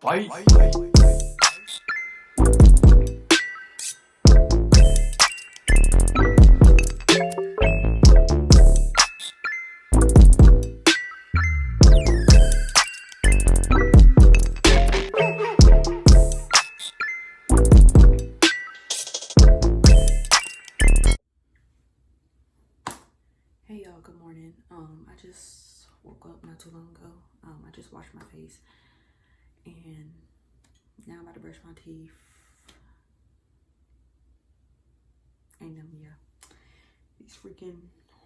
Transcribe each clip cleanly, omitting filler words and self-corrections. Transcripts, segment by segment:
Fight. Hey y'all, good morning. I just woke up not too long ago. I just washed my face and now I'm about to brush my teeth. And yeah, these freaking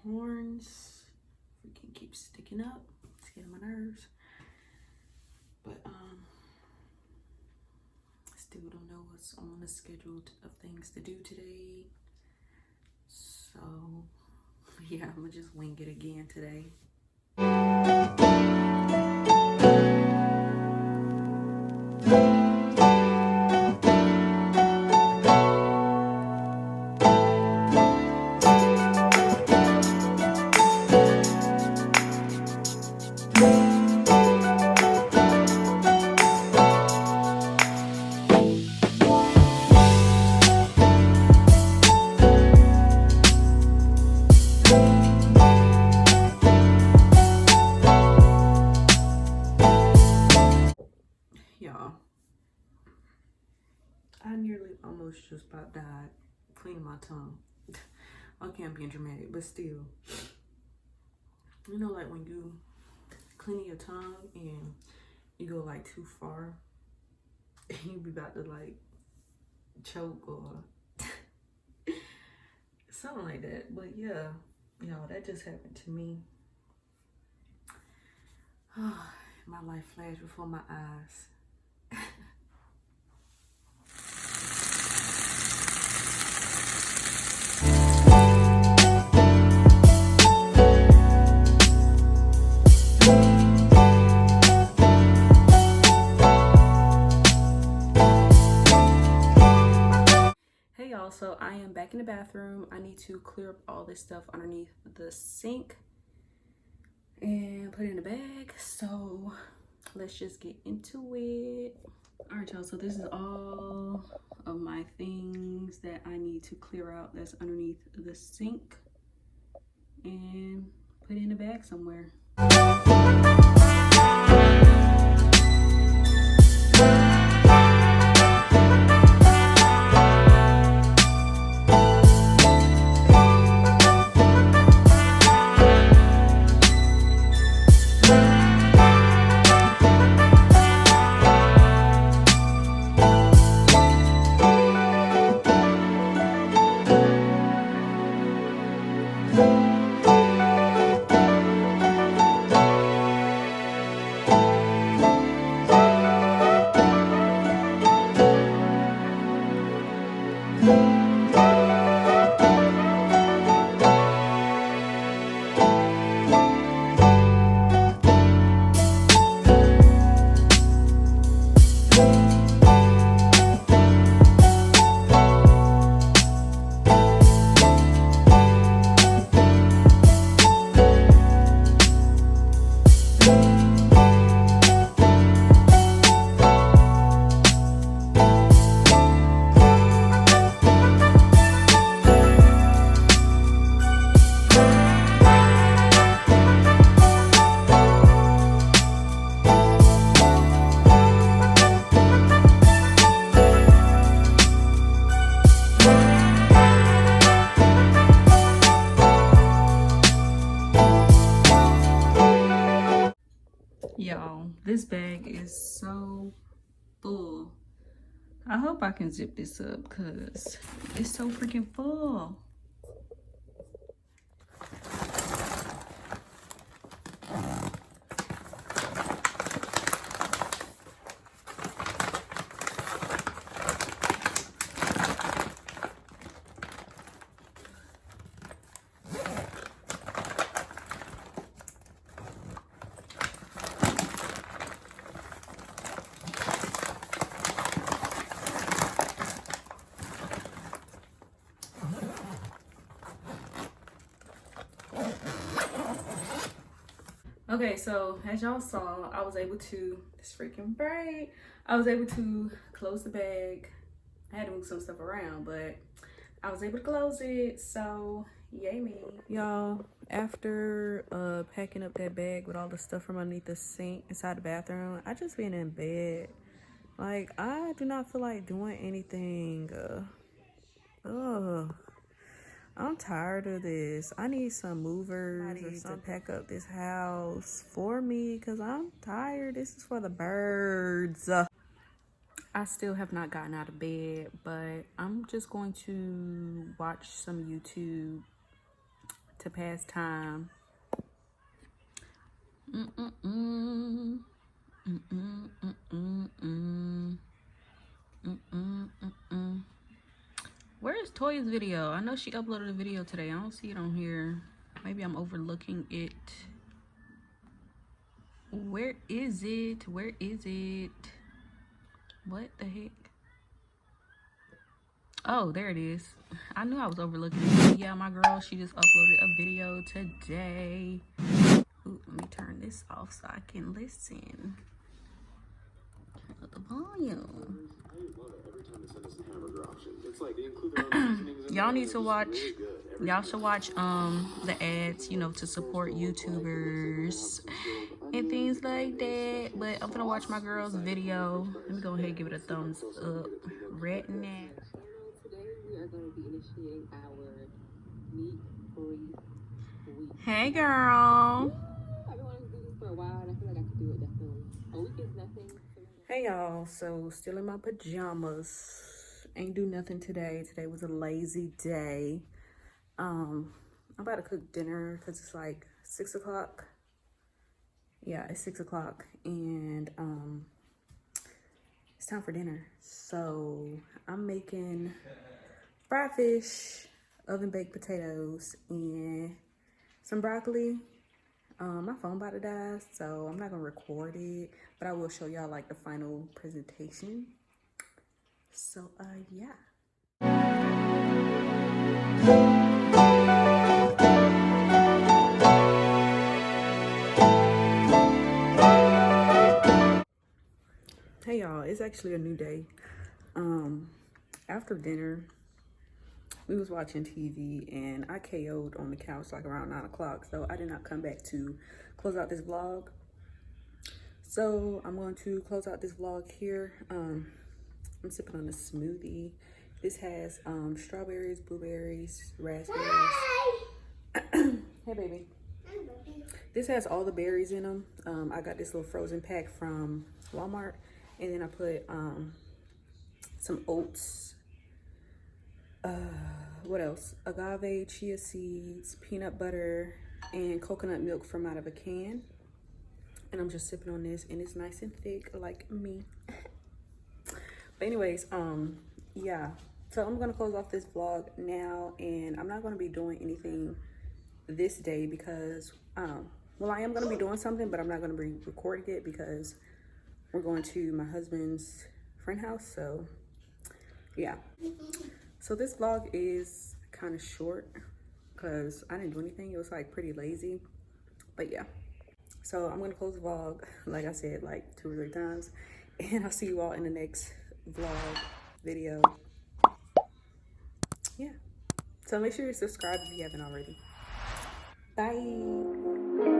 horns freaking keep sticking up. It's getting on my nerves. But still don't know what's on the schedule of things to do today. So yeah, I'm gonna just wing it again today. Y'all, I nearly almost just about died cleaning my tongue. I can't be dramatic, but still, you know, like when you clean your tongue and you go like too far and you be about to like choke or something like that. But yeah, y'all, that just happened to me. My life flashed before my eyes. Hey y'all, so I am back in the bathroom. I need to clear up all this stuff underneath the sink and put it in a bag. So let's just get into it. All right, y'all, so this is all of my things that I need to clear out that's underneath the sink and put it in a bag somewhere. Y'all, this bag is so full. I hope I can zip this up because it's so freaking full. Okay, so as y'all saw, I was able to, this freaking braid, I was able to close the bag. I had to move some stuff around, but I was able to close it, so yay me. Y'all, after packing up that bag with all the stuff from underneath the sink inside the bathroom, I just been in bed. Like, I do not feel like doing anything. I'm tired of this. I need some movers or something to pack up this house for me because I'm tired. This is for the birds. I still have not gotten out of bed, but I'm just going to watch some YouTube to pass time. Where's Toya's video? I know she uploaded a video today. I don't see it on here. Maybe I'm overlooking it. Where is it? Where is it? What the heck? Oh, there it is. I knew I was overlooking it. Yeah, my girl, she just uploaded a video today. Ooh, let me turn this off so I can listen. Turn up the volume. Y'all need to watch, y'all should watch the ads, you know, to support YouTubers and things like that. But I'm gonna watch my girl's video. Let me go ahead and give it a thumbs up right now. Today we are going to be initiating our meat-free week. Hey girl. I've been wanting to do this for a while and I feel like I could do it definitely. A week is nothing. Hey y'all, so still in my pajamas. Ain't do nothing today. Today was a lazy day. I'm about to cook dinner because it's like 6 o'clock. Yeah, it's 6 o'clock and it's time for dinner. So I'm making fried fish, oven baked potatoes, and some broccoli. My phone about to die, so I'm not gonna record it, but I will show y'all like the final presentation. So yeah. Hey y'all, it's actually a new day. After dinner, we was watching TV and I KO'd on the couch like around 9 o'clock. So I did not come back to close out this vlog. So I'm going to close out this vlog here. I'm sipping on a smoothie. This has strawberries, blueberries, raspberries. Hey baby. This has all the berries in them. I got this little frozen pack from Walmart. And then I put some oats. What else? Agave, chia seeds, peanut butter, and coconut milk from out of a can. And I'm just sipping on this, and it's nice and thick like me. But anyways, yeah. So I'm gonna close off this vlog now, and I'm not gonna be doing anything this day because, well, I am gonna be doing something, but I'm not gonna be recording it because we're going to my husband's friend house. So yeah. So this vlog is kind of short because I didn't do anything. It was like pretty lazy, but yeah. So I'm gonna close the vlog, like I said, like 2 or 3 times, and I'll see you all in the next vlog video. Yeah. So make sure you subscribe if you haven't already. Bye.